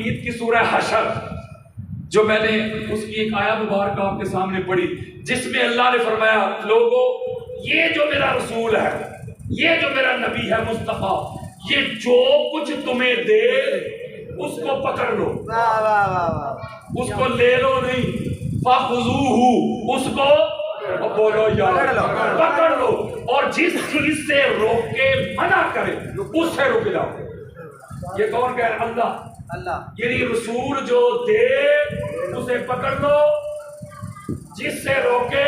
حمید کی سورہ حشر جو میں نے اس کی ایک آیت مبارکہ آپ کے سامنے پڑھی جس میں اللہ نے فرمایا لوگو یہ جو میرا رسول ہے یہ جو میرا نبی ہے مصطفیٰ یہ جو کچھ تمہیں دے اس کو پکڑ لو اس کو لے لو نہیں فَخُذُوهُ اس کو بولو یا پکڑ لو اور جس چیز سے روکے منع کرے اس سے رک جاؤ یہ کون کہہ رہا ہے اللہ یعنی رسول جو دے اسے پکڑ لو جس سے روکے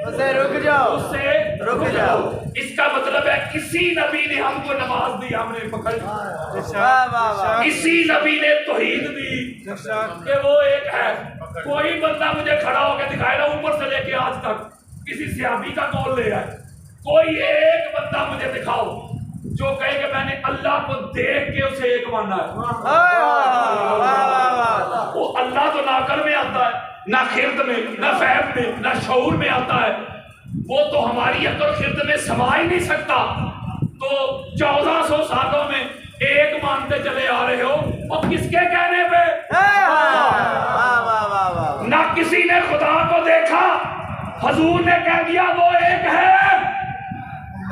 اسے رک جاؤ اس سے رک جاؤ اس کا مطلب ہے کسی نبی نے ہم کو نماز دی ہم نے پکڑ لی کسی نبی نے توحید دی کہ وہ ایک ہے کوئی بندہ مجھے کھڑا ہو کے دکھائے نا اوپر سے لے کے آج تک کسی صحابی کا قول لے آئے کوئی ایک بندہ مجھے دکھاؤ جو کہے کہ میں نے اللہ کو دیکھ کے اسے ایک ماننا ہے وہ اللہ تو نہ عقل میں آتا ہے نہ خرد میں نہ فہم میں نہ شعور میں آتا ہے وہ تو ہماری عقل خرد میں سما ہی نہیں سکتا تو 1400 سالوں میں ایک مانتے چلے آ رہے ہو اور کس کے کہنے پہ نہ کسی نے خدا کو دیکھا حضور نے کہہ دیا وہ ایک ہے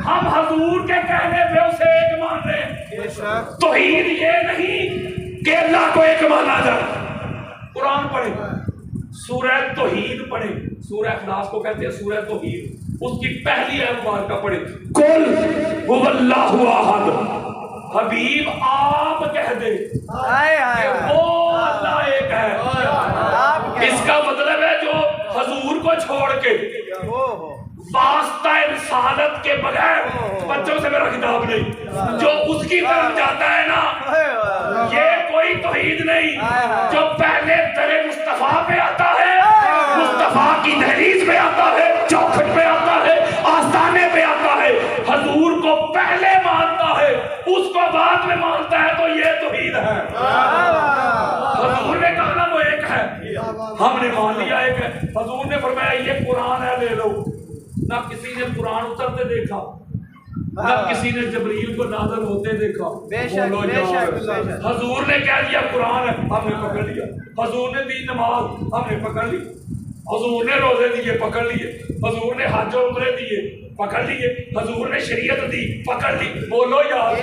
ہم حضور کے کہنے پہ اسے ایک مان رہے ہیں توحید یہ نہیں کہ اللہ کو ایک مانا جائے قرآن پڑھے سورہ توحید پڑھے سورہ اخلاص کو کہتے ہیں سورہ توحید اس کی پہلی آیت مبارکہ پڑھے قل هو اللہ احد حبیب آپ کہہ دے کہ وہ اللہ ایک ہے اس کا مطلب ہے جو حضور کو چھوڑ کے واسطہ رسالت کے بغیر بچوں سے میرا خطاب نہیں جو اس کی طرف جاتا ہے نا یہ کوئی توحید نہیں جو پہلے در مصطفیٰ پہ آتا ہے مصطفیٰ کی دہلیز پہ آتا ہے چوکھٹ پہ آتا ہے آستانے پہ آتا ہے حضور کو پہلے مانتا ہے اس کو بعد میں مانتا ہے تو یہ توحید ہے حضور نے کہا نا وہ ایک ہے ہم نے مان لیا ایک ہے حضور نے فرمایا یہ قرآن ہے لے لو نہ کسی نے قرآن اترتے دیکھا نہ کسی نے جبریل کو نازل ہوتے دیکھا حضور نے کہہ دیا قرآن ہے ہم نے پکڑ لیا حضور نے دی نماز ہم نے پکڑ لی حضور نے روزے دیے پکڑ لیے حضور نے حج و عمرے دیے پکڑ لیے حضور نے شریعت دی پکڑ لی بولو یار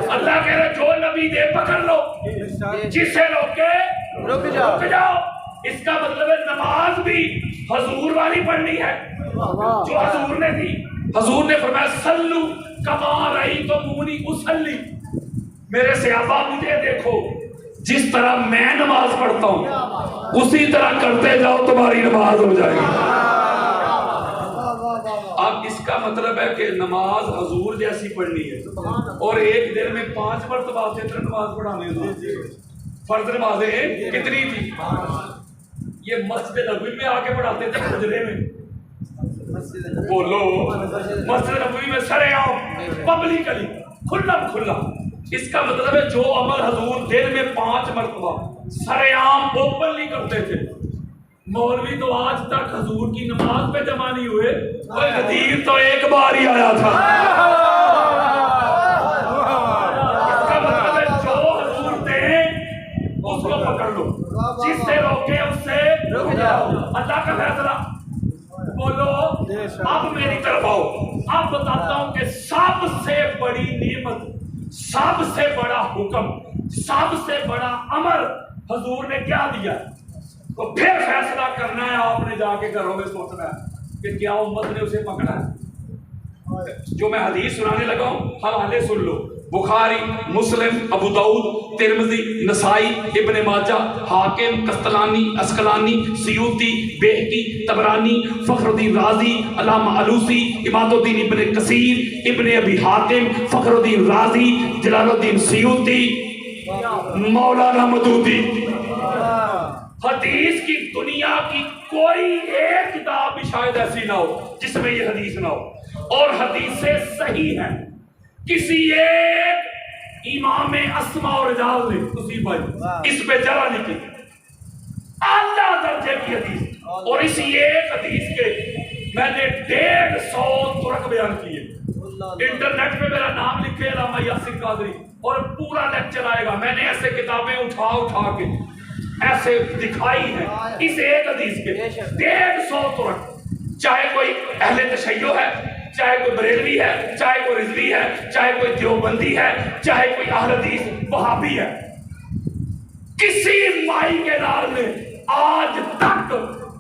اللہ کہہ رہے جو نبی دے پکڑ لو جسے روکے رک جاؤ اس کا مطلب ہے نماز بھی حضور والی پڑھنی ہے جو حضور نے دی حضور نے فرمایا سلو کما رہی تو مونی اسلی میرے صحابہ مجھے دیکھو جس طرح میں نماز پڑھتا ہوں اسی طرح کرتے جاؤ تمہاری نماز ہو جائے گی اب اس کا مطلب ہے کہ نماز حضور جیسی پڑھنی ہے اور ایک دن میں 5 مرتبہ فطر نماز پڑھانے ہوتی فرض نمازیں کتنی تھی یہ مسجد نبوی میں آ کے پڑھاتے تھے حجرے میں بولو مسجد نبوی میں سرے عام پبلکلی کھلا اس کا مطلب ہے جو عمل حضور دن میں 5 مرتبہ سرے عام اوپنلی کرتے تھے مولوی تو آج تک حضور کی نماز پہ جمع نہیں ہوئے کوئی غدیر تو ایک بار ہی آیا تھا اس کا مطلب ہے جو حضور دیں اس کو پکڑ لو جس سے روکے اس سے رک جاؤ اللہ کا فیصلہ بولو اب میری طرف آؤ اب بتاتا ہوں کہ سب سے بڑی نعمت سب سے بڑا حکم سب سے بڑا امر حضور نے کیا دیا تو پھر فیصلہ کرنا ہے آپ نے جا کے گھروں میں سوچنا ہے کہ کیا امت نے اسے پکڑا ہے جو میں حدیث سنانے لگا ہوں حوالے سن لو بخاری مسلم ابو داؤد ترمذی نسائی ابن ماجہ حاکم قسطلانی اسقلانی سیوطی بہقی طبرانی فخر الدین رازی علامہ علوسی عماد الدین ابن کثیر ابن ابی حاتم فخر الدین رازی جلال الدین سیوطی مولانا مدودی حدیث کی دنیا کی کوئی ایک کتاب بھی شاید ایسی نہ ہو جس میں یہ حدیث نہ ہو اور حدیثیں صحیح ہیں کسی ایک امام اسماء اور رجال نے اسی بھائی اس پہ جرا نہیں کی اعلیٰ درجے کی حدیث اور اسی ایک حدیث کے میں نے 150 ترک بیان کیے انٹرنیٹ پہ میرا نام لکھے علامہ یاسین قادری اور پورا لیکچر آئے گا. میں نے ایسے کتابیں اٹھا کے ایسے دکھائی ہیں اس ایک حدیث کے 150 طرق. چاہے کوئی اہل تشیع ہے, چاہے کوئی بریلوی ہے, چاہے کوئی رضوی ہے, چاہے کوئی دیوبندی ہے, چاہے کوئی اہل حدیث وہابی ہے, کسی مائی کے دار نے آج تک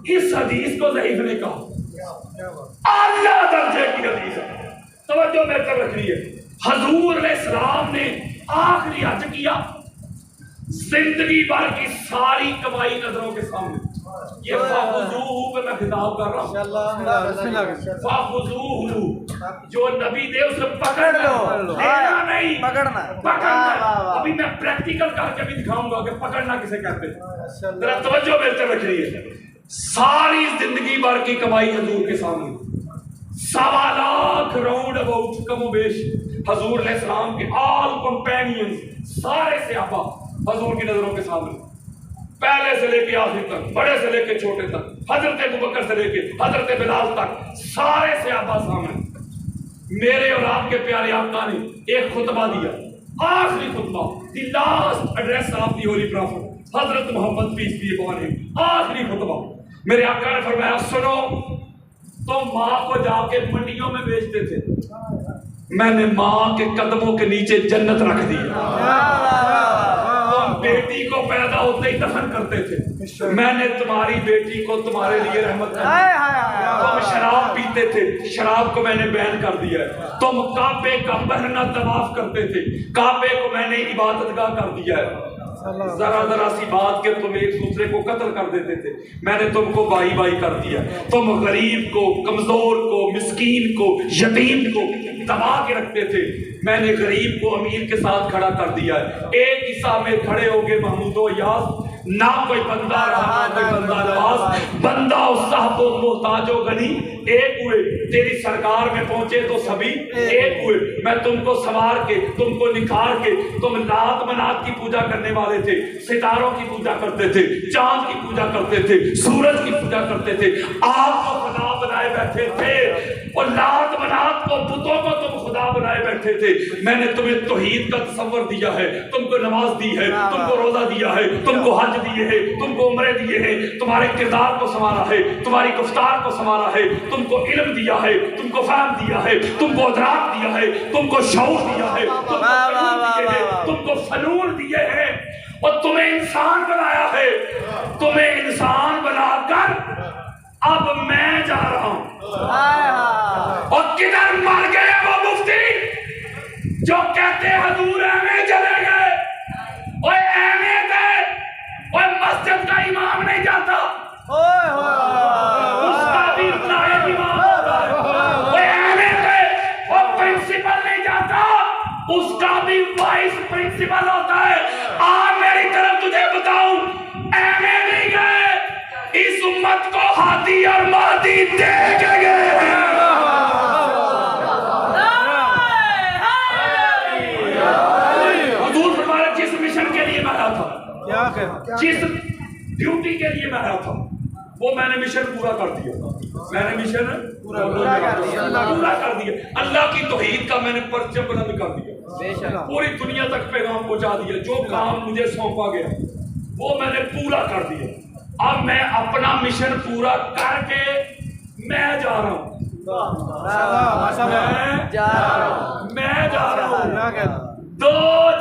اس حدیث کو ضعیف نہیں کہا. اعلیٰ درجے کی حدیث ہے. توجہ میرے طرف رکھنی ہے. حضور علیہ السلام نے آخری حج کیا, زندگی بھر کی ساری کمائی نظروں کے سامنے. یہ فَخُذُوهُ پہ میں خطاب کر رہا ہوں. فَخُذُوهُ جو نبی دے اسے پکڑ لو, لینا نہیں, پکڑنا. ابھی میں پریکٹیکل کر کے بھی دکھاؤں گا کہ پکڑنا کسے کہتے ہیں. ذرا توجہ میرے طرف رکھنی ہے. ساری زندگی بھر کی کمائی حضور کے سامنے, 1.25 لاکھ راؤنڈ اباؤٹ کم و بیش حضور علیہ السلام کے آل کمپینینز سارے صحابہ حضور کی نظروں کے سامنے, پہلے سے لے کے آخر تک, بڑے سے لے کے چھوٹے تک, حضرت ابوبکر سے لے کے حضرت بلال تک, سارے صحابہ سامنے. میرے اور آپ کے پیارے آقا نے ایک خطبہ دیا, آخری خطبہ, the last address of the Holi profit حضرت محمد پیس بی اپان ہم, آخری خطبہ. میرے آقا نے فرمایا سنو, تم ماں کو جا کے منڈیوں میں بیچتے تھے, میں نے ماں کے قدموں کے نیچے جنت رکھ دی. تم بیٹی کو پیدا ہوتے ہی دفن کرتے تھے, میں نے تمہاری بیٹی کو تمہارے لیے رحمت کر دی. تم شراب پیتے تھے, شراب کو میں نے بین کر دیا. تم کعبے کا پہنا طواف کرتے تھے, کعبے کو میں نے عبادت گاہ کر دیا ہے. ذرا سی بات کہ تم ایک دوسرے کو قتل کر دیتے تھے, میں نے تم کو بائی بائی کر دیا. تم غریب کو, کمزور کو, مسکین کو, یتیم کو دبا کے رکھتے تھے, میں نے غریب کو امیر کے ساتھ کھڑا کر دیا ہے. ایک حصہ میں کھڑے ہو گے محمود و یاس, نہ کوئی بندہ رہا نہ کوئی بندہ نواز, بندہ و صاحب و محتاج و غنی ایک ہوئے. تیری سرکار میں پہنچے تو سبھی ایک ہوئے. میں تم کو سنوار کے, تم کو نکھار کے, تم لات منات کی پوجا کرنے والے تھے, ستاروں کی پوجا کرتے تھے, چاند کی پوجا کرتے تھے, سورج کی پوجا کرتے تھے, آپ کو خدا بنائے بیٹھے تھے, اور لات منات کو, بتوں کو تم خدا بنائے بیٹھے تھے. میں نے تمہیں توحید کا تصور دیا ہے, تم کو نماز دی ہے, تم کو روزہ دیا ہے, تم کو حج دیے ہیں, تم کو عمرے دیے ہیں, تمہارے کردار کو سنوارا ہے, تمہاری گفتار کو سنوارا ہے, تم کو علم دیا ہے, تم کو فہم دیا ہے, تم کو ادراک دیا ہے, تم کو شعور دیا ہے, تم کو فنون دیے ہیں, تم کو فنون دیے ہیں, اور تمہیں انسان بنایا ہے. تمہیں انسان بنا کر اب میں جا رہا ہوں. اور کدھر مر گئے وہ مفتی جو کہتے حضور ایویں چلے گئے, وہ ایویں گئے, وہ مسجد کا امام نہیں جاتا, اس کا بھی نائب امام ہوتا ہے. وہ ایویں گئے, وہ پرنسپل نہیں جاتا, اس کا بھی وائس پرنسپل ہوتا ہے. آج میری طرف تجھے بتاؤں, ایویں نہیں گئے, اس امت کو ہادی اور مہدی دے کے گئے ہیں. حضور فرمایا جس مشن کے لیے میں آیا تھا, جس ڈیوٹی کے لیے میں آیا تھا, وہ میں نے مشن پورا کر دیا. میں نے مشن پورا کر دیا. اللہ کی توحید کا میں نے پرچم بلند کر دیا, پوری دنیا تک پیغام پہنچا دیا. جو کام مجھے سونپا گیا وہ میں نے پورا کر دیا. اب میں اپنا مشن پورا کر کے میں جا رہا ہوں. میں جا رہا ہوں. 2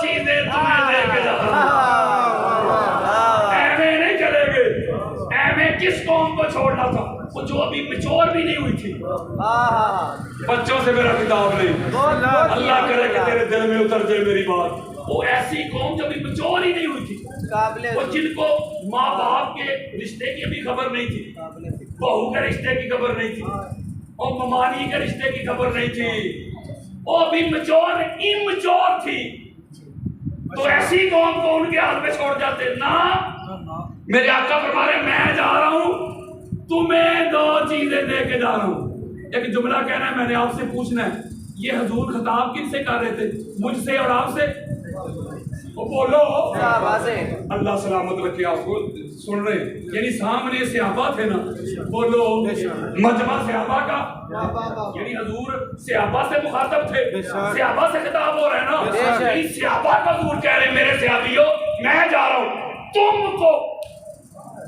چیزیں تمہیں لے کے جا رہا ہوں. ایویں نہیں چلے گئے. ایویں کس قوم کو چھوڑنا تھا, وہ جو ابھی مچور بھی نہیں ہوئی تھی. بچوں سے میرا خطاب نہیں, اللہ کرے کہ تیرے دل میں اتر جائے میری بات. وہ ایسی قوم جو ابھی مچور ہی نہیں ہوئی تھی, وہ جن کو ماں باپ کے رشتے کی بھی خبر نہیں تھی, بہو کے رشتے کی خبر نہیں تھی, اور ممانی کے رشتے کی خبر نہیں تھی, وہ بھی مچور امچور تھی. تو ایسی قوم کو ان کے حال میں چھوڑ جاتے نا. میرے آقا فرما رہے میں جا رہا ہوں, تمہیں 2 چیزیں دے کے جا رہا ہوں. ایک جملہ کہنا ہے, میں نے آپ سے پوچھنا ہے, یہ حضور خطاب کن سے کر رہے تھے, مجھ سے اور آپ سے؟ بولو اللہ سلامت رکھے آپ کو سن رہے ہیں. یعنی سامنے صحابہ تھے نا, بولو مجمع صحابہ کا, یعنی حضور صحابہ سے مخاطب تھے, صحابہ سے خطاب ہو رہے ہیں نا. یعنی صحابہ کا حضور کہہ رہے ہیں میرے صحابیوں میں جا رہا ہوں, تم کو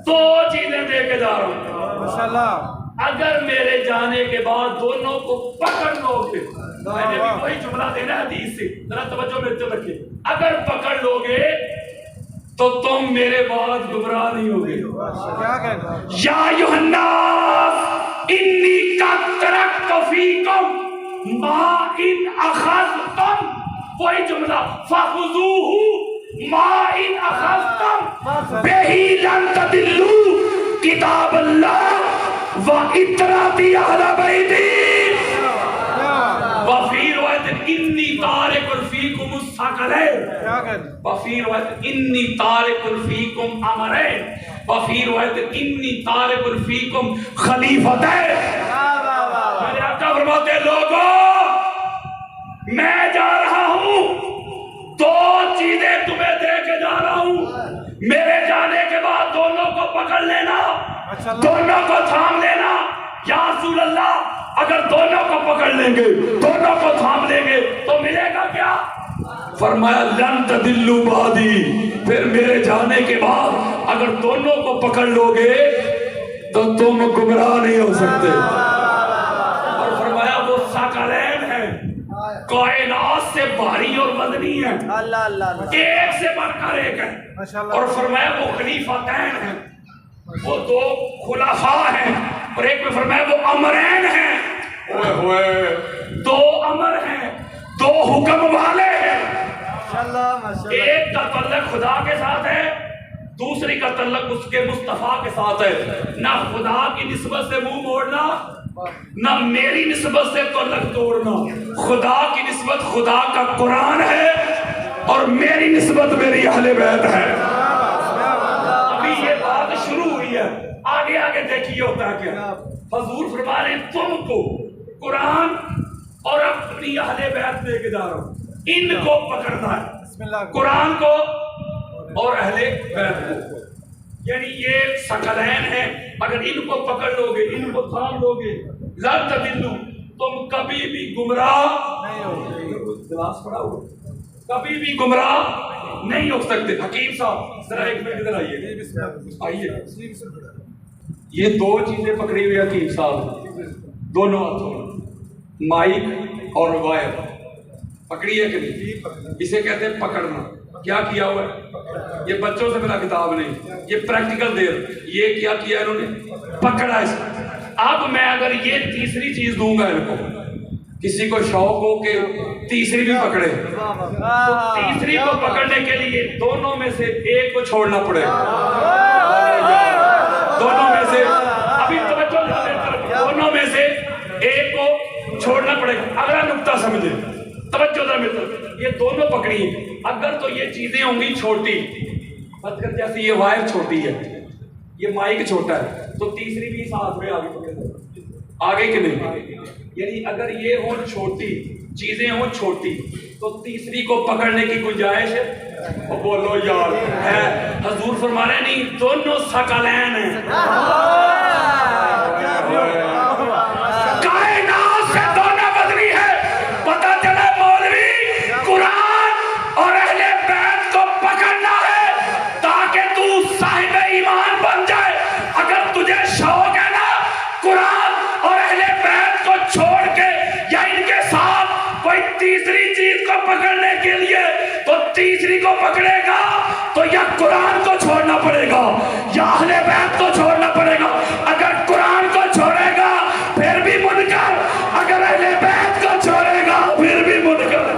دو چیزیں دے کے جا رہا ہوں. اگر میرے جانے کے بعد دونوں کو پکڑ لو گے, میں نے بھی وہی جملہ دینا ہے حدیث سے, ذرا توجہ میں رکھیے, اگر پکڑ لو گے تو تم میرے بعد گمراہ نہیں ہوگے. یا ایھا الناس انی قد ترکت فیکم ما ان اخذتم, وہی جملہ فخذوہ ما ان اخذتم بہ لن تضلوا کتاب اللہ وَإِتْرَاتِ أَهْلَ بَيْتِي وَفِي رِوَایَةٍ إِنِّي تَارِكٌ فِيكُمُ الثَّقَلَيْنِ وَفِي رِوَایَةٍ إِنِّي تَارِكٌ فِيكُمْ أَمْرَيْنِ وَفِي رِوَایَةٍ إِنِّي تَارِكٌ فِيكُمْ خَلِیفَتَيْنِ. میرے آقا فرماتے ہیں لوگوں میں جا رہا ہوں, دو چیزیں تمہیں دے کے جا رہا ہوں, میرے جانے کے بعد دونوں کو پکڑ لینا, دونوں کو تھام لینا. یا رسول اللہ اگر دونوں کو پکڑ لیں گے, دونوں کو تھام لیں گے تو ملے گا کیا؟ فرمایا لن تضلوا بعدی, پھر میرے جانے کے بعد اگر دونوں کو پکڑ لو گے تو تم گمراہ نہیں ہو سکتے. اور فرمایا وہ ثقلین ہیں, کائنات سے بھاری اور وزنی ہیں, ایک سے بڑھ کر ایک ہے. اور فرمایا وہ خلیفتین ہیں, وہ دو خلفاء ہیں, اور ایک میں فرمایا وہ امرین ہیں, دو امر ہیں, دو حکم والے ہیں. ایک کا تعلق خدا کے ساتھ ہے, دوسری کا تعلق اس کے مصطفیٰ کے ساتھ ہے. نہ خدا کی نسبت سے منہ موڑنا, نہ میری نسبت سے تعلق توڑنا. خدا کی نسبت خدا کا قرآن ہے اور میری نسبت میری اہل بیت ہے. ابھی یہ بات شروع ہوئی ہے, آگے آگے دیکھیے ہوتا ہے کیا. حضور فرما رہے ہیں تم کو قرآن اور اپنی اہل بیت دے کے جا رہا ہوں, ان کو پکڑنا ہے, قرآن کو اور اہل بیت کو. یعنی یہ ثقلین ہیں, اگر ان کو پکڑ لو گے, ان کو تھام لو گے, لن تضلوا, تم کبھی بھی گمراہ نہیں ہوگے, کبھی بھی گمراہ نہیں ہو سکتے. حکیم صاحب ذرا ایک منٹ ادھر آئیے. یہ دو چیزیں پکڑی ہوئی حکیم صاحب, دونوں ہاتھوں میں مائک اور وائر پکڑی ہے کہ نہیں؟ اسے کہتے ہیں پکڑنا. کیا کیا ہوا ہے؟ یہ بچوں سے بنا کتاب نہیں, یہ پریکٹیکل دیر. یہ کیا کیا انہوں نے؟ پکڑا اس. اب میں اگر یہ تیسری چیز دوں گا ان کو, کسی کو شوق ہو کہ تیسری بھی پکڑے, تو تیسری کو پکڑنے کے لیے دونوں میں سے ایک کو چھوڑنا پڑے. دونوں میں سے, ابھی توجہ دونوں میں سے ایک کو چھوڑنا پڑے. اگلا نقطہ سمجھے, توجہ ذرا میری طرف. یہ دونوں پکڑی ہیں, اگر تو یہ چیزیں ہوں گی چھوٹی, مطلب جیسے یہ وائر چھوٹی ہے, یہ مائک چھوٹا ہے, تو تیسری بھی ساتھ میں آگے پکڑے, آگے کہ نہیں. یعنی اگر یہ ہو چھوٹی چیزیں ہوں چھوٹی تو تیسری کو پکڑنے کی گنجائش ہے؟ بولو یار ہے. حضور فرما رہے نہیں, دونوں ثقلین ہیں, کائنات سے دونوں بدلی ہے. پتہ چلا مولوی قرآن اور اہل بیت کو پکڑنا ہے تاکہ تو صاحب ایمان بن جائے. اگر تجھے شوق ہے نا قرآن اور اہل بیت کو چھوڑ کے یا ان کے ساتھ کوئی تیسری چیز کو پکڑنے کے لیے, تو تیسری کو پکڑے گا تو یا قرآن کو چھوڑنا پڑے گا یا اہل بیت کو چھوڑنا پڑے گا. اگر قرآن کو چھوڑے گا پھر بھی منکر, اگر اہل بیت کو چھوڑے گا پھر بھی منکر.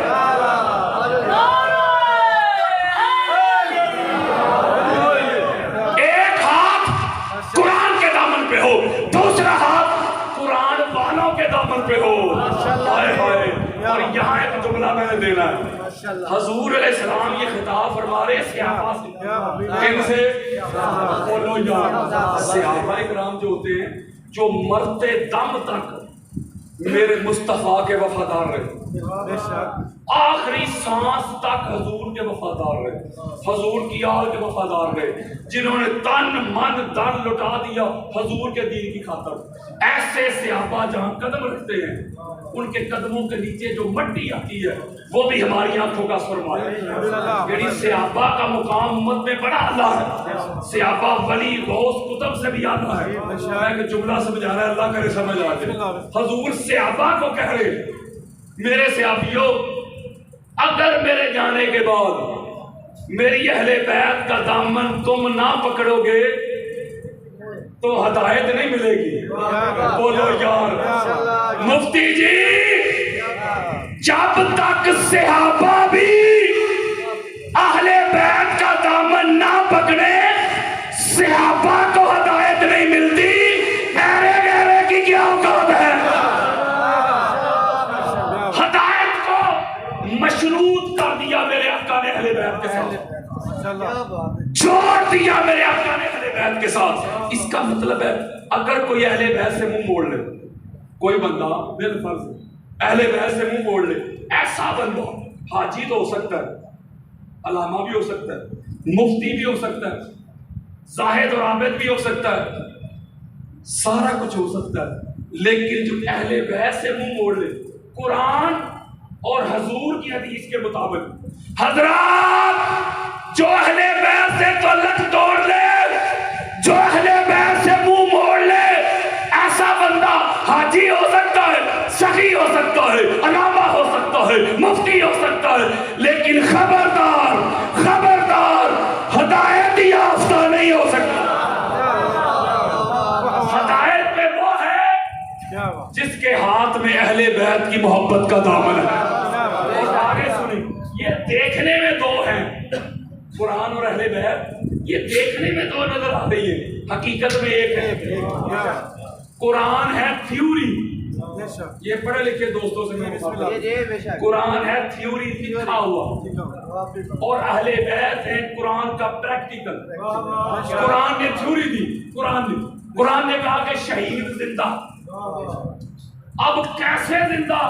ایک ہاتھ قرآن کے دامن پہ ہو, دوسرا ہاتھ قرآن والوں کے دامن پہ ہو. اور یہاں ایک جملہ میں نے دینا ہے. حضور علیہ السلام یہ خطاب فرما رہے صحابہ سے. کن سے؟ بولو یار. صحابہ کرام جو ہوتے ہیں جو مرتے دم تک میرے مصطفیٰ کے وفادار رہے، آخری سانس تک حضور کے وفادار رہے، حضور کی آل کے وفادار رہے، جنہوں نے تن من دن لٹا دیا حضور کے دین کی خاطر۔ ایسے صحابہ جہاں قدم رکھتے ہیں ان کے قدموں کے نیچے جو مٹی آتی ہے وہ بھی ہماری آنکھوں کا سرما ہے۔ یعنی صحابہ کا مقام امت میں بڑا اعلیٰ ہے، صحابہ ولی غوث قطب سے بھی اعلیٰ ہے۔ میں ایک جملہ سمجھا رہا ہے، اللہ کرے سمجھ آ جائے۔ حضور صحابہ کو کہہ رہے میرے صحابیوں اگر میرے جانے کے بعد میری اہل بیت کا دامن تم نہ پکڑو گے تو ہدایت نہیں ملے گی۔ بولو یار مفتی جی، جب تک صحابہ بھی اہل بیت کا دامن نہ پکڑے صحابہ کو ہدایت نہیں ملتی۔ گہرے گہرے کی کیا اوقات ہے؟ ہدایت کو مشروط کر دیا میرے آقا نے اہل بیت کے ساتھ، چھوڑ دیا میرے آقا نے اہل بیت کے ساتھ۔ اس کا مطلب ہے اگر کوئی اہل بیت سے منہ موڑ لے، کوئی بندہ بالفرض اہل بیت سے منہ موڑ لے، ایسا بندہ حاجی تو ہو سکتا ہے، علامہ بھی ہو سکتا ہے، مفتی بھی ہو سکتا ہے، زاہد اور عابد بھی ہو سکتا ہے، سارا کچھ ہو سکتا ہے، لیکن جو اہل بیت سے منہ موڑ لے قرآن اور حضور کی حدیث کے مطابق، حضرات جو اہل بیت سے تعلق توڑ لے، جو اہل بیت سے منہ موڑ لے، ایسا بندہ حاجی ہو سکتا ہے، سخی ہو سکتا ہے، علامہ ہو سکتا ہے، مفتی ہو سکتا ہے، لیکن خبردار خبردار ہدایت یافتہ نہیں ہو سکتا۔ ہدایت پہ وہ ہے جس کے ہاتھ میں اہل بیت کی محبت کا دامن ہے۔ اور آگے سنیں، یہ دیکھنے میں دو ہیں، قرآن اور اہل بیت، یہ دیکھنے میں دو نظر آ رہی ہے، حقیقت میں ایک ہے۔ قرآن ہے تھیوری، یہ پڑھے لکھے دوستوں سے میں بات کروں، قرآن ہے تھیوری لکھا ہوا، اور اہل بیت ہے قرآن کا پریکٹیکل۔ قرآن نے تھیوری دی، قرآن نے کہا کہ شہید زندہ، اب کیسے زندہ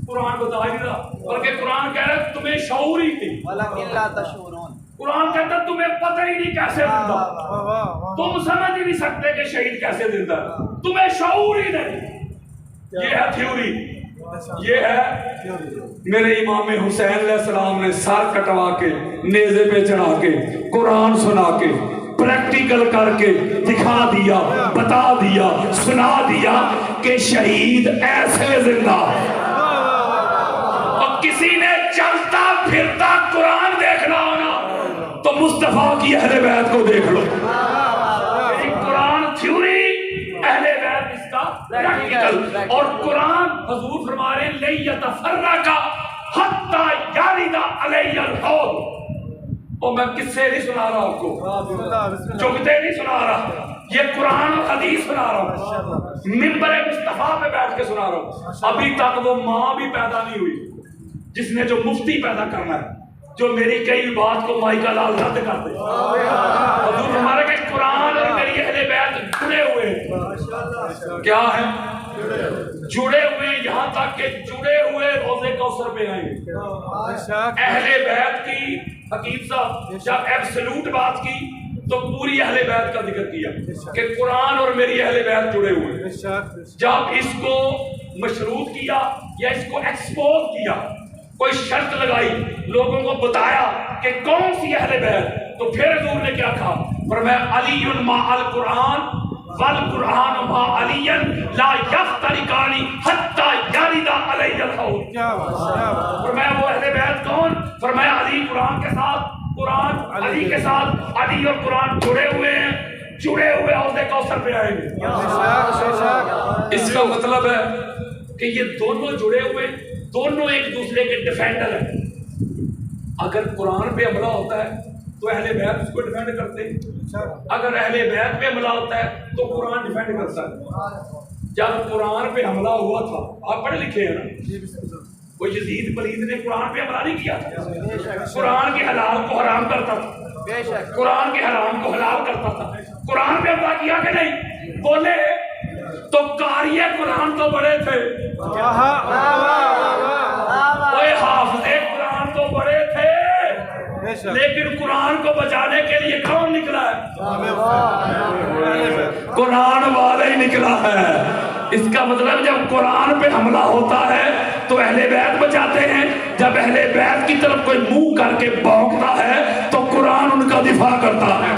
قرآن بتا ہی رہا، بلکہ قرآن کہہ رہا تمہیں شعور ہی نہیں، قرآن کہتا تمہیں پتہ ہی نہیں کیسے زندہ، تم سمجھ ہی نہیں سکتے کہ شہید کیسے زندہ، تمہیں شعور ہی نہیں۔ یہ ہے تھیوری، یہ ہے میرے امام حسین علیہ السلام نے سر کٹوا کے نیزے پہ چڑھا کے قرآن سنا کے پریکٹیکل کر کے دکھا دیا، بتا دیا، سنا دیا کہ شہید ایسے زندہ۔ اور کسی نے چلتا پھرتا قرآن دیکھنا ہونا تو مصطفیٰ کی اہل بیت کو دیکھ لو۔ قرآن تھیوری، اہل بیت اس کا پریکٹیکل۔ اور قرآن حضور فرما رہے ہیں لَن يَتَفَرَّقَ حَتَّى يَرِدَ عَلَيَّ الْحَوْض۔ اور میں قصے نہیں سنا رہا آپ کو، چغتے نہیں سنا رہا، یہ قرآن اور حدیث سنا رہا ہوں، منبر مصطفیٰ پہ بیٹھ کے سنا رہا ہوں۔ ابھی تک وہ ماں بھی پیدا نہیں ہوئی جس نے جو مفتی پیدا کرنا ہے، جو میری کئی بات کو مائیکا لال رد کر دے۔ حضور ہمارے کہ قرآن اور میری اہل بیت جڑے ہوئے ہیں، کیا ہے؟ جڑے ہوئے، یہاں تک کہ جڑے ہوئے روزے کوثر پہ آئیں گے۔ اہل بیت کی حکیم صاحب جب ایبسلوٹ بات کی تو پوری اہل بیت کا ذکر کیا کہ قرآن اور میری اہل بیت جڑے ہوئے۔ جب اس کو مشروط کیا یا اس کو ایکسپوز کیا، کوئی شرط لگائی، لوگوں کو بتایا کہ کون سی اہل بیت، تو پھر حضور نے کیا کہا؟ فرمایا علی مع القرآن والقرآن مع علی لا یفترقان حتی یرد علی الحوض۔ فرمایا وہ اہل بیت کون؟ فرمایا علی قرآن کے ساتھ، قرآن علی کے ساتھ، علی اور قرآن جڑے ہوئے ہیں، جڑے ہوئے حوض کوثر پہ آئیں گے۔ اس کا مطلب ہے کہ یہ دونوں جڑے ہوئے، دونوں ایک دوسرے کے ڈیفینڈر ہیں۔ اگر قرآن پہ حملہ ہوتا ہے تو اہل بیت اس کو ڈیفینڈ کرتے ہیں، اگر اہل بیت پہ حملہ ہوتا ہے تو قرآن ڈیفینڈ کرتا ہے۔ جب قرآن پہ حملہ ہوا تھا، آپ پڑھے لکھے ہیں نا، وہ یزید پلید نے قرآن پہ حملہ نہیں کیا تھا، قرآن کے حلال کو حرام کرتا تھا، قرآن کے حرام کو حلال کرتا تھا، قرآن پہ حملہ کیا کہ نہیں؟ بولے تو قاری قرآن تو بڑے تھے، حافظ قرآن تو بڑے تھے، لیکن قرآن کو بچانے کے لیے کون نکلا ہے؟ قرآن والا ہی نکلا ہے۔ اس کا مطلب جب قرآن پہ حملہ ہوتا ہے تو اہل بیت بچاتے ہیں، جب اہل بیت کی طرف کوئی منہ کر کے بھونکتا ہے تو قرآن ان کا دفاع کرتا ہے۔